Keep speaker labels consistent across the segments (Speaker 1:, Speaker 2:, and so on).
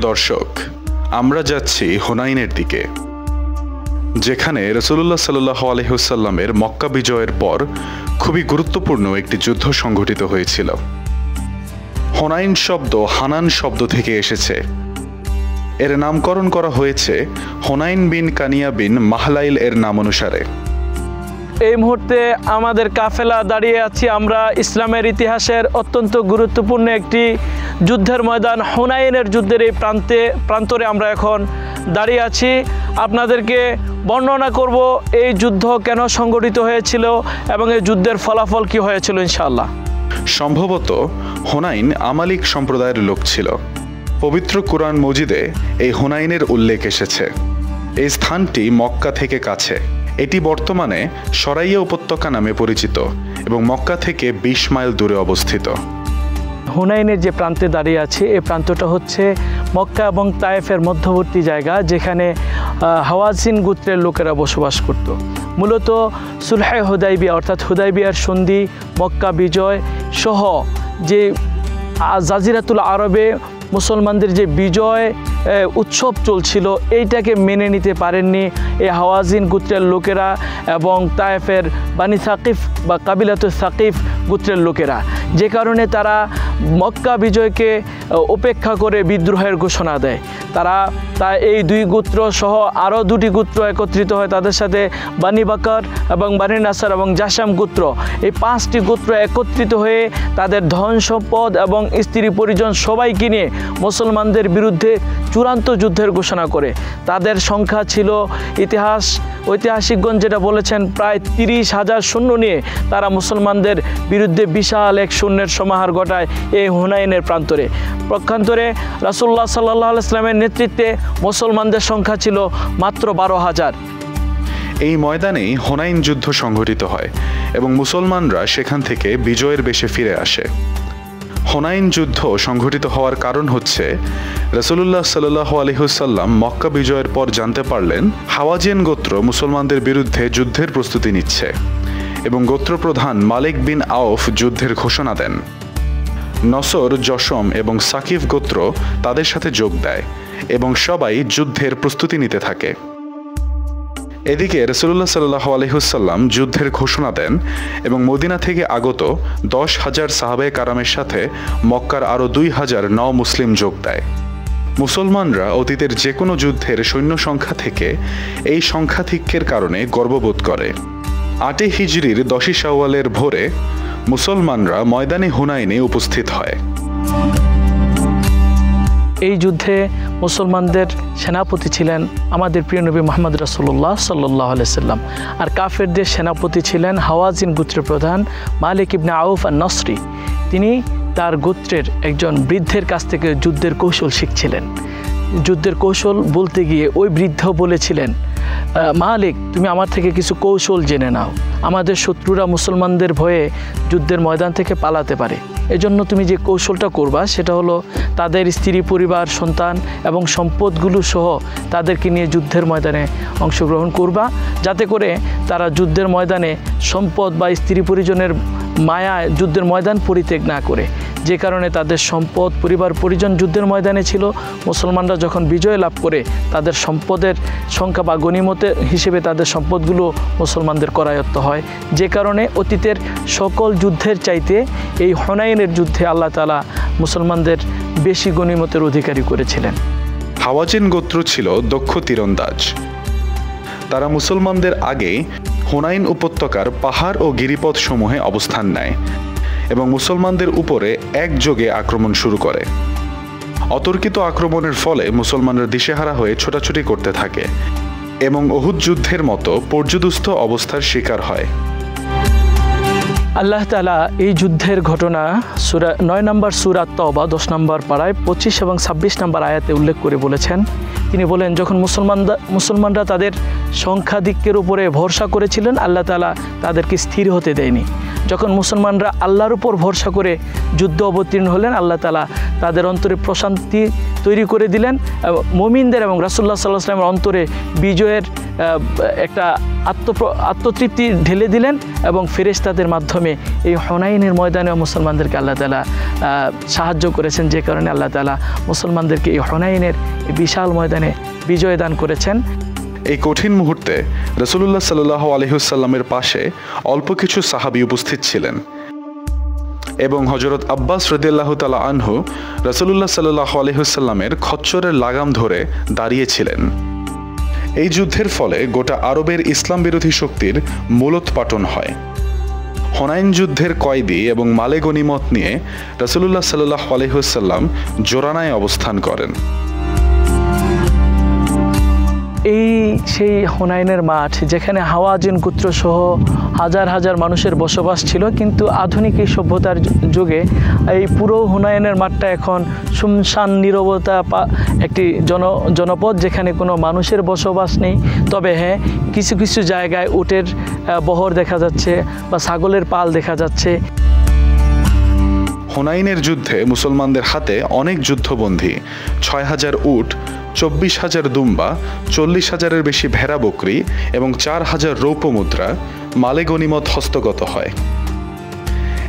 Speaker 1: দর্শক, আমরা যাচ্ছি হুনাইনের দিকে, যেখানে রাসূলুল্লাহ সাল্লাল্লাহু আলাইহি ওয়াসাল্লামের মক্কা বিজয়ের পর খুবই গুরুত্বপূর্ণ একটি যুদ্ধ সংঘটিত হয়েছিল। হুনাইন শব্দ হানান শব্দ থেকে এসেছে। এর নামকরণ করা হয়েছে হুনাইন বিন কানিয়া বিন মাহলাইল এর নাম অনুসারে।
Speaker 2: এই মুহূর্তে আমাদের কাফেলা দাঁড়িয়ে আছি আমরা ইসলামের ইতিহাসের অত্যন্ত গুরুত্বপূর্ণ একটি যুদ্ধের ময়দান হুনাইনের যুদ্ধের এই প্রান্তরে আমরা এখন দাঁড়িয়ে আছি। আপনাদেরকে বর্ণনা করব এই যুদ্ধ কেন সংগঠিত হয়েছিল এবং এই যুদ্ধের ফলাফল কি হয়েছিল ইনশাআল্লাহ।
Speaker 1: সম্ভবত হুনাইন আমালিক সম্প্রদায়ের লোক ছিল। পবিত্র কুরআন মজিদে এই হুনাইনের উল্লেখ এসেছে। এই স্থানটি মক্কা থেকে কাছে। এটি বর্তমানে সরাইয়া উপত্যকা নামে পরিচিত এবং মক্কা থেকে ২০ মাইল দূরে অবস্থিত।
Speaker 2: হুনাইনের যে প্রান্তে দাঁড়িয়ে আছে এই প্রান্তটা হচ্ছে মক্কা এবং তায়েফের মধ্যবর্তী জায়গা, যেখানে হাওয়াজিন গোত্রের লোকেরা বসবাস করত। মূলত সুলহে হুদাইবিয়া অর্থাৎ হুদাইবিয়ার সন্ধি, মক্কা বিজয় সহ যে জাজিরাতুল আরবে মুসলমানদের যে বিজয় উৎসব চলছিল এইটাকে মেনে নিতে পারেননি এই হাওয়াজিন গোত্রের লোকেরা এবং তায়েফের বানি সাকিফ বা কাবিলাতুল সাকিফ গোত্রের লোকেরা, যে কারণে তারা মক্কা বিজয়কে উপেক্ষা করে বিদ্রোহের ঘোষণা দেয়। তারা এই দুই গোত্র সহ আরও দুটি গোত্র একত্রিত হয়, তাদের সাথে বানি বাকর এবং বানি নাসার এবং জাসাম গোত্র, এই 5টি গোত্র একত্রিত হয়ে তাদের ধন সম্পদ এবং স্ত্রী পরিজন সবাইকে নিয়ে মুসলমানদের বিরুদ্ধে চূড়ান্ত যুদ্ধের ঘোষণা করে। তাদের সংখ্যা ছিল ঐতিহাসিকগণ যেটা বলেছেন প্রায় 30,000 সৈন্য নিয়ে তারা মুসলমানদের বিরুদ্ধে বিশাল এক সৈন্যের সমাহার ঘটায় এই হুনাইনের প্রান্তরে। পক্ষান্তরে রাসূলুল্লাহ সাল্লাল্লাহু আলাইহি ওয়াসাল্লামের নেতৃত্বে মুসলমানদের সংখ্যা ছিল মাত্র 12,000।
Speaker 1: এই ময়দানেই হুনাইন যুদ্ধ সংঘটিত হয় এবং মুসলমানরা সেখান থেকে বিজয়ের বেশে ফিরে আসে। হুনাইন যুদ্ধ সংঘটিত হওয়ার কারণ হচ্ছে রাসূলুল্লাহ সাল্লাল্লাহু আলাইহি ওয়াসাল্লাম মক্কা বিজয়ের পর জানতে পারলেন হাওয়াজিন গোত্র মুসলমানদের বিরুদ্ধে যুদ্ধের প্রস্তুতি নিচ্ছে এবং গোত্রপ্রধান মালিক বিন আউফ যুদ্ধের ঘোষণা দেন। নসর, জশম এবং সাকিফ গোত্র তাদের সাথে যোগ দেয় এবং সবাই যুদ্ধের প্রস্তুতি নিতে থাকে। এদিকে রাসূলুল্লাহ সাল্লাল্লাহু আলাইহি ওয়াসাল্লাম যুদ্ধের ঘোষণা দেন এবং মদিনা থেকে আগত 10,000 সাহাবায়ে কারামের সাথে মক্কার আরও 2,000 মুসলিম যোগ দেয়। মুসলমানরা অতীতের যে কোনো যুদ্ধের সৈন্য সংখ্যা থেকে এই সংখ্যাধিক্যের কারণে গর্ববোধ করে। 8 হিজরির 10 শাওয়ালের ভোরে মুসলমানরা ময়দানে হুনাইনে উপস্থিত হয়।
Speaker 2: এই যুদ্ধে মুসলমানদের সেনাপতি ছিলেন আমাদের প্রিয় নবী মুহাম্মদ রাসূলুল্লাহ সাল্লাল্লাহু আলাইহি ওয়াসাল্লাম, আর কাফেরদের সেনাপতি ছিলেন হাওয়াজিন গোত্রের প্রধান মালিক ইবনে আউফ আন-নসরি। তিনি তার গোত্রের একজন বৃদ্ধের কাছ থেকে যুদ্ধের কৌশল শিখছিলেন। যুদ্ধের কৌশল বলতে গিয়ে ওই বৃদ্ধ বলেছিলেন, মালিক তুমি আমার থেকে কিছু কৌশল জেনে নাও, আমাদের শত্রুরা মুসলমানদের ভয়ে যুদ্ধের ময়দান থেকে পালাতে পারে, এজন্য তুমি যে কৌশলটা করবা সেটা হলো তাদের স্ত্রী পরিবার সন্তান এবং সম্পদগুলো সহ তাদেরকে নিয়ে যুদ্ধের ময়দানে অংশগ্রহণ করবা, যাতে করে তারা যুদ্ধের ময়দানে সম্পদ বা স্ত্রী পরিজনের মায়ায় যুদ্ধের ময়দান পরিত্যাগ না করে। যে কারণে তাদের সম্পদ পরিবার পরিজন যুদ্ধের ময়দানে ছিল। মুসলমানরা যখন বিজয় লাভ করে তাদের সম্পদের সংখ্যা বা গনিমতের হিসেবে তাদের সম্পদগুলো মুসলমানদের করায়ত্ত হয়। যে কারণে অতীতের সকল যুদ্ধের চাইতে এই হুনাইনের যুদ্ধে আল্লাহ তাআলা মুসলমানদের বেশি গনিমতের অধিকারী করেছিলেন।
Speaker 1: হাওয়াজিন গোত্র ছিল দক্ষ তীরন্দাজ। তারা মুসলমানদের আগেই হুনাইন উপত্যকার পাহাড় ও গিরিপথ সমূহে অবস্থান নেয় এবং মুসলমানদের উপরে একযোগে আক্রমণ শুরু করে। অতর্কিত আক্রমণের ফলে মুসলমানরা দিশেহারা হয়ে ছোটাছুটি করতে থাকে এবং উহুদ যুদ্ধের মতো পর্যুদুস্থ অবস্থার শিকার হয়।
Speaker 2: আল্লাহ তাআলা এই যুদ্ধের ঘটনা 9 নম্বর সূরা তওবা 10 নম্বর পারায় 25 এবং 26 নম্বর আয়াতে উল্লেখ করে বলেছেন। তিনি বলেন, যখন মুসলমানরা তাদের সংখ্যাধিক্যের উপরে ভরসা করেছিলেন, আল্লাহ তাআলা তাদেরকে স্থির হতে দেয়নি। যখন মুসলমানরা আল্লাহর উপর ভরসা করে যুদ্ধ অবতীর্ণ হলেন, আল্লাহ তাআলা তাদের অন্তরে প্রশান্তি তৈরি করে দিলেন। মুমিনদের এবং রাসূলুল্লাহ সাল্লাল্লাহু আলাইহি ওয়াসাল্লামের অন্তরে বিজয়ের একটা আত্মতৃপ্তি ঢেলে দিলেন এবং ফেরেশতাদের মাধ্যমে এই হুনাইনের ময়দানে মুসলমানদেরকে আল্লাহ তাআলা সাহায্য করেছেন, যে কারণে আল্লাহ তাআলা মুসলমানদেরকে এই হুনাইনের বিশাল ময়দানে বিজয় দান করেছেন।
Speaker 1: এই কঠিন মুহূর্তে রাসূলুল্লাহ সাল্লাল্লাহু আলাইহি ওয়াসাল্লামের পাশে অল্প কিছু সাহাবী উপস্থিত ছিলেন এবং হযরত আব্বাস রাদিয়াল্লাহু তাআলা আনহু রাসূলুল্লাহ সাল্লাল্লাহু আলাইহি ওয়াসাল্লামের খচ্চরের লাগাম ধরে দাঁড়িয়েছিলেন। এই যুদ্ধের ফলে গোটা আরবের ইসলাম বিরোধী শক্তির মূলোৎপাটন হয়। হুনাইন যুদ্ধের কয়েদি এবং মালে গনিমত নিয়ে রাসূলুল্লাহ সাল্লাল্লাহু আলাইহি ওয়াসাল্লাম জোরানায় অবস্থান করেন।
Speaker 2: এই সেই হুনাইনের মাঠ যেখানে হাওয়াজিন গোত্র সহ হাজার হাজার মানুষের বসবাস ছিল, কিন্তু আধুনিক এই সভ্যতার যুগে এই পুরো হুনাইনের মাঠটা এখন শুনশান নীরবতা একটি জনপদ, যেখানে কোনো মানুষের বসবাস নেই। তবে হ্যাঁ, কিছু কিছু জায়গায় উটের বহর দেখা যাচ্ছে বা ছাগলের পাল দেখা যাচ্ছে।
Speaker 1: হুনাইনের যুদ্ধে মুসলমানদের হাতে অনেক যুদ্ধবন্দী, ৬,০০০ উট, ২৪,০০০ দুম্বা, ৪০,০০০-এর বেশি ভেড়া বকরি এবং ৪,০০০ রৌপ্য মুদ্রা মালে গনিমত হস্তগত হয়।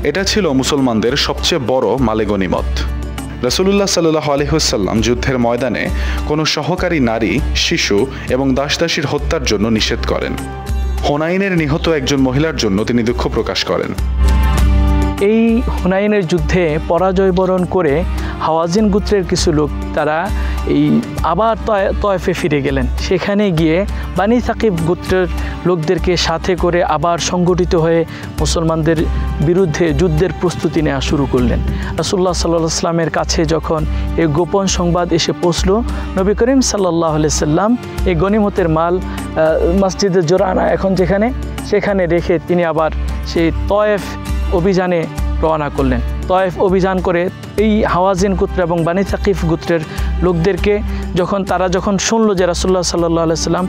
Speaker 1: এটা ছিল মুসলমানদের সবচেয়ে বড় মালে গনিমত। রাসূলুল্লাহ সাল্লাল্লাহু আলাইহি ওয়াসাল্লাম যুদ্ধের ময়দানে কোনো সহকারী নারী, শিশু এবং দাসদাসীর হত্যার জন্য নিষেধ করেন। হুনাইনের নিহত একজন মহিলার জন্য তিনি দুঃখ প্রকাশ করেন।
Speaker 2: এই হুনাইনের যুদ্ধে পরাজয় বরণ করে হাওয়াজিন গোত্রের কিছু লোক তারা আবার তয়েফে ফিরে গেলেন। সেখানে গিয়ে বানি সাকিব গোত্রের লোকদেরকে সাথে করে আবার সংগঠিত হয়ে মুসলমানদের বিরুদ্ধে যুদ্ধের প্রস্তুতি নেওয়া শুরু করলেন। রাসূলুল্লাহ সাল্লাল্লাহু আলাইহি ওয়াসাল্লামের কাছে যখন এই গোপন সংবাদ এসে পৌঁছল, নবী করিম সাল্লাল্লাহু আলাইহি ওয়াসাল্লাম এই গনিমতের মাল মসজিদে জোরানা এখন সেখানে রেখে তিনি আবার সেই তয়েফ অভিযানে রওনা করলেন। তয়েফ অভিযান করে এই হাওয়াজিন গোত্র এবং বানি সাকিফ গোত্রের লোকদেরকে তারা যখন শুনলো যে রাসূলুল্লাহ সাল্লাল্লাহু আলাইহি ওয়াসাল্লাম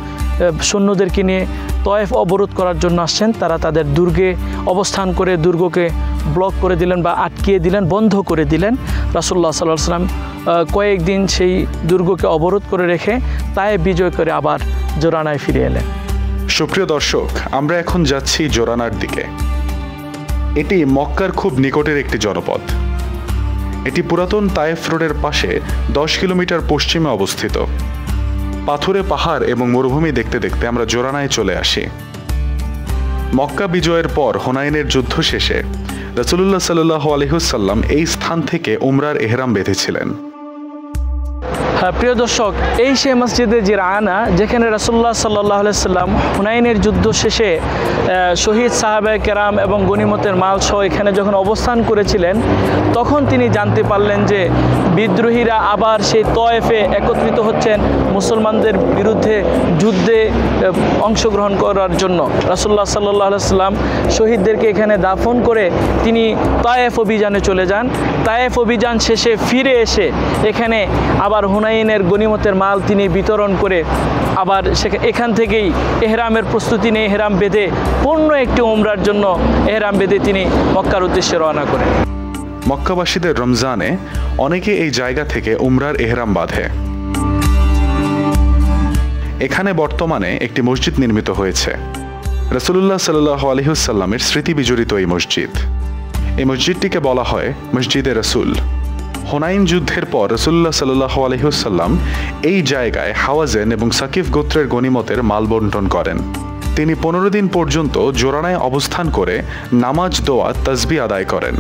Speaker 2: সৈন্যদেরকে নিয়ে তয়েফ অবরোধ করার জন্য আসছেন, তারা তাদের দুর্গে অবস্থান করে দুর্গকে ব্লক করে দিলেন বা আটকিয়ে দিলেন, বন্ধ করে দিলেন। রাসূলুল্লাহ সাল্লাল্লাহু আলাইহি ওয়াসাল্লাম কয়েকদিন সেই দুর্গকে অবরোধ করে রেখে তায়েফ বিজয় করে আবার জোরানায় ফিরে এলেন।
Speaker 1: সুপ্রিয় দর্শক, আমরা এখন যাচ্ছি জোরানার দিকে। এটি মক্কার খুব নিকটের একটি জনপদ। এটি পুরাতন তায়েফ রোডের পাশে 10 কিলোমিটার পশ্চিমে অবস্থিত। পাথুরে পাহাড় এবং মরুভূমি দেখতে দেখতে আমরা জোরানায় চলে আসি। মক্কা বিজয়ের পর হুনাইনের যুদ্ধ শেষে রাসূলুল্লাহ সাল্লাল্লাহু আলাইহি ওয়াসাল্লাম এই স্থান থেকে উমরার এহরাম বেঁধেছিলেন।
Speaker 2: প্রিয় দর্শক, এই সে মসজিদে জিরানা যেখানে রাসূলুল্লাহ সাল্লাল্লাহু আলাইহি ওয়াসাল্লাম হুনাইনের যুদ্ধ শেষে শহীদ সাহাবায়ে কেরাম এবং গনিমতের মাল সহ এখানে যখন অবস্থান করেছিলেন, তখন তিনি জানতে পারলেন যে বিদ্রোহীরা আবার সেই তয়েফে একত্রিত হচ্ছেন মুসলমানদের বিরুদ্ধে যুদ্ধে অংশগ্রহণ করার জন্য। রাসূলুল্লাহ সাল্লাল্লাহু আলাইহি ওয়াসাল্লাম শহীদদেরকে এখানে দাফন করে তিনি তায়েফ অভিযানে চলে যান। তায়েফ অভিযান শেষে ফিরে এসে এখানে আবার হুনাইনের গনিমতের মাল তিনি বিতরণ করে আবার এখান থেকেই এহরামের প্রস্তুতি নিয়ে এহরাম বেঁধে পূর্ণ একটি উমরার জন্য এহরাম বেঁধে তিনি মক্কার উদ্দেশ্যে রওনা করেন।
Speaker 1: মক্কাবাসীদের রমজানে অনেকে এই জায়গা থেকে উমরার এহরাম বাঁধে। এখানে বর্তমানে একটি মসজিদ নির্মিত হয়েছে। রাসূলুল্লাহ সাল্লাল্লাহু আলাইহি ওয়াসাল্লামের স্মৃতি বিজড়িত এই মসজিদ। এই মসজিদটিকে বলা হয় মসজিদে রাসূল। হুনাইন যুদ্ধের পর রাসূলুল্লাহ সাল্লাল্লাহু আলাইহি ওয়াসাল্লাম এই জায়গায় হাওয়াজেন এবং সাকিফ গোত্রের গনিমতের মাল বন্টন করেন। তিনি 15 দিন পর্যন্ত জোরানায় অবস্থান করে নামাজ, দোয়া, তাসবিহ আদায় করেন।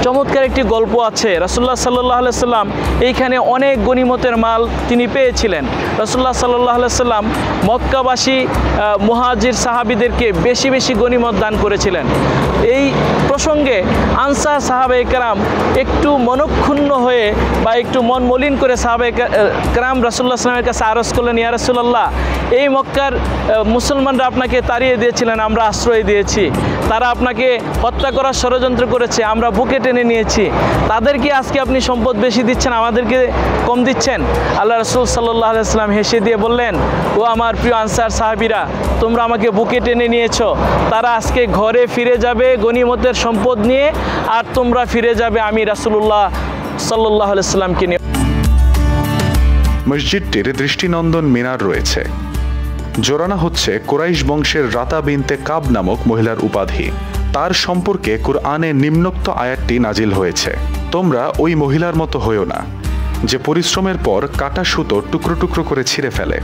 Speaker 2: চমৎকার একটি গল্প আছে। রাসূলুল্লাহ সাল্লাল্লাহু আলাইহি ওয়াসাল্লাম এইখানে অনেক গনিমতের মাল তিনি পেয়েছিলেন। রাসূলুল্লাহ সাল্লাল্লাহু আলাইহি ওয়াসাল্লাম মক্কাবাসী মুহাজির সাহাবীদেরকে বেশি বেশি গনিমত দান করেছিলেন। এই প্রসঙ্গে আনসার সাহাবায়ে কেরাম একটু মনক্ষুণ্ণ হয়ে বা একটু মন মলিন করে সাহাবায়ে কেরাম রাসূলুল্লাহ সাল্লাল্লাহু আলাইহি ওয়াসাল্লামের কাছে আরজ করলেন, ইয়া রাসূলুল্লাহ, এই মক্কার মুসলমানরা আপনাকে তাড়িয়ে দিয়েছিলেন, আমরা আশ্রয় দিয়েছি। তারা আপনাকে হত্যা করার ষড়যন্ত্র করেছে, আমরা বুকে টেনে নিয়েছি। তাদেরকে আজকে আপনি সম্পদ বেশি দিচ্ছেন, আমাদেরকে কম দিচ্ছেন। আল্লাহ রাসূল সাল্লাল্লাহু আলাইহি ওয়াসাল্লাম হেসে দিয়ে বললেন, ও আমার প্রিয় আনসার সাহাবীরা, তোমরা আমাকে বুকে টেনে নিয়েছো, তারা আজকে ঘরে ফিরে যাবে গনিমতের সম্পদ নিয়ে, আর তোমরা ফিরে যাবে আমি রাসূলুল্লাহ সাল্লাল্লাহু আলাইহি ওয়াসাল্লামকে নিয়ে।
Speaker 1: মসজিদটির দৃষ্টিনন্দন মিনার রয়েছে। জোরানা হচ্ছে কুরাইশ বংশের রাতা বিনতে কাব নামক মহিলার উপাধি। তার সম্পর্কে কুরআনে নিম্নোক্ত আয়াতটি নাজিল হয়েছে, তোমরা ওই মহিলার মতো হইও না যে পরিশ্রমের পর কাটা সুতো টুকরো টুকরো করে ছিঁড়ে ফেলে।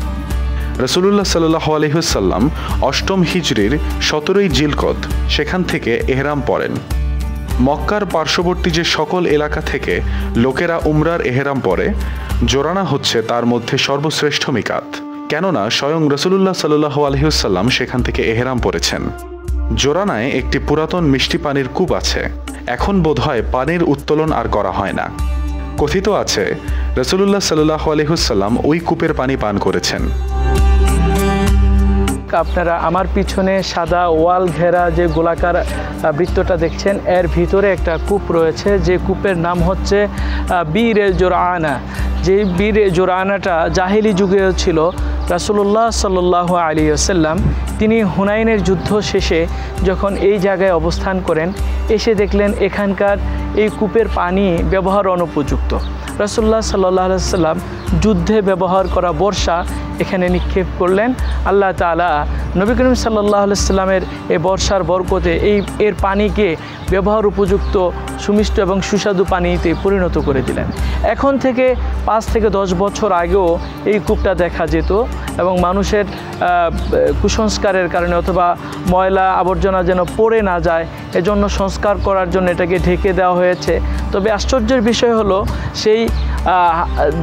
Speaker 1: রাসূলুল্লাহ সাল্লাল্লাহু আলাইহি ওয়াসাল্লাম ৮ম হিজরির ১৭ই জিলকদ সেখান থেকে এহরাম পরেন। মক্কার পার্শ্ববর্তী যে সকল এলাকা থেকে লোকেরা উমরার এহরাম পরে, জোরানা হচ্ছে তার মধ্যে সর্বশ্রেষ্ঠ মিকাত, কেননা স্বয়ং রাসূলুল্লাহ সাল্লাল্লাহু আলাইহি ওয়াসাল্লাম সেখান থেকে এহরাম পরেছেন। জোরানায় একটি পুরাতন মিষ্টি পানির কূপ আছে, এখন বোধহয় পানির উত্তোলন আর করা হয় না। কথিত আছে রাসূলুল্লাহ সাল্লাল্লাহু আলাইহি ওয়াসাল্লাম ওই কূপের পানি পান করেছেন।
Speaker 2: আপনারা আমার পিছনে সাদা ওয়াল ঘেরা যে গোলাকার বৃত্তটা দেখছেন, এর ভিতরে একটা কূপ রয়েছে, যে কূপের নাম হচ্ছে বীরে জোরানা। যে বীরে জোরানাটা জাহিলি যুগেও ছিল। রাসূলুল্লাহ সাল্লাল্লাহু আলাইহি ওয়াসাল্লাম তিনি হুনাইনের যুদ্ধ শেষে যখন এই জায়গায় অবস্থান করেন, এসে দেখলেন এখানকার এই কূপের পানি ব্যবহার অনুপযুক্ত। রাসূলুল্লাহ সাল্লাল্লাহু আলাইহি ওয়াসাল্লাম যুদ্ধে ব্যবহার করা বর্ষা এখানে নিক্ষেপ করলেন। আল্লাহ তাআলা নবী করিম সাল্লাল্লাহু আলাইহি ওয়াসাল্লামের এই বর্ষার বরকতে এর পানিকে ব্যবহার উপযুক্ত সুমিষ্ট এবং সুস্বাদু পানিতে পরিণত করে দিলেন। এখন থেকে 5 থেকে 10 বছর আগেও এই কূপটা দেখা যেত, এবং মানুষের কুসংস্কারের কারণে অথবা ময়লা আবর্জনা যেন পড়ে না যায়, এজন্য সংস্কার করার জন্য এটাকে ঢেকে দেওয়া হয়েছে। তবে আশ্চর্যের বিষয় হলো, সেই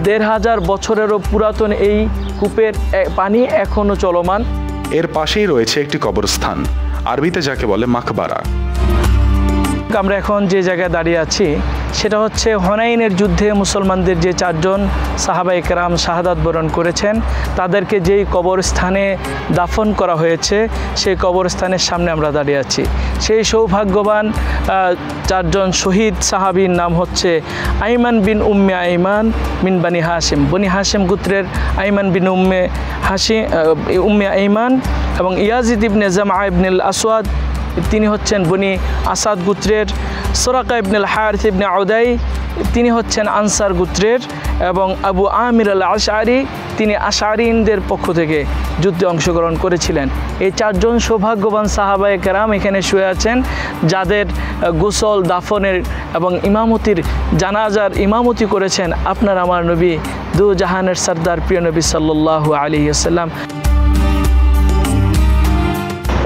Speaker 2: ১৫০০ বছরেরও পুরাতন এই কূপের পানি এখনও চলমান।
Speaker 1: এর পাশেই রয়েছে একটি কবরস্থান, আরবিতে যাকে বলে মাকবারা।
Speaker 2: আমরা এখন যে জায়গায় দাঁড়িয়ে আছি সেটা হচ্ছে হুনাইনের যুদ্ধে মুসলমানদের যে 4 জন সাহাবায়ে কেরাম শাহাদাত বরণ করেছেন, তাদেরকে যেই কবরস্থানে দাফন করা হয়েছে, সেই কবরস্থানের সামনে আমরা দাঁড়িয়ে আছি। সেই সৌভাগ্যবান 4 জন শহীদ সাহাবীর নাম হচ্ছে আইমান বিন উম্মে আইমান মিন বানি হাশিম। বনি হাশিম গোত্রের আইমান বিন উম্মে আইমান, এবং ইয়াজিদ ইবনে জামআ ইবনুল আসওয়াদ, তিনি হচ্ছেন বনি আসাদ গোত্রের। সুরাকা ইবনুল হারিস ইবনে উদাই, তিনি হচ্ছেন আনসার গোত্রের। এবং আবু আমির আল আশআরি, তিনি আশআরিনদের পক্ষ থেকে যুদ্ধে অংশগ্রহণ করেছিলেন। এই 4 জন সৌভাগ্যবান সাহাবায়ে কেরাম এখানে শুয়ে আছেন, যাদের গোসল, দাফনের এবং ইমামতির, জানাজার ইমামতি করেছেন আপনার আমার নবী, দু জাহানের সরদার প্রিয় নবী সাল্লাল্লাহু আলাইহি ওয়াসাল্লাম।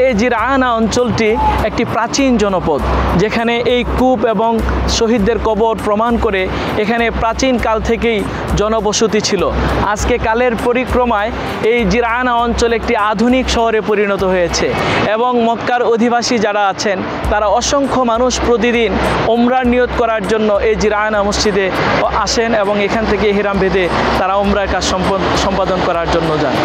Speaker 2: এই জিরআনা অঞ্চলটি একটি প্রাচীন জনপদ, যেখানে এই কূপ এবং শহীদদের কবর প্রমাণ করে এখানে প্রাচীন কাল থেকেই জনবসতি ছিল। আজকে কালের পরিক্রমায় এই জিরআনা অঞ্চল একটি আধুনিক শহরে পরিণত হয়েছে, এবং মক্কার অধিবাসী যারা আছেন তারা অসংখ্য মানুষ প্রতিদিন উমরার নিয়ত করার জন্য এই জিরআনা মসজিদে আসেন, এবং এখান থেকে ইহরাম বেঁধে তারা উমরার কাজ সম্পাদন করার জন্য যান।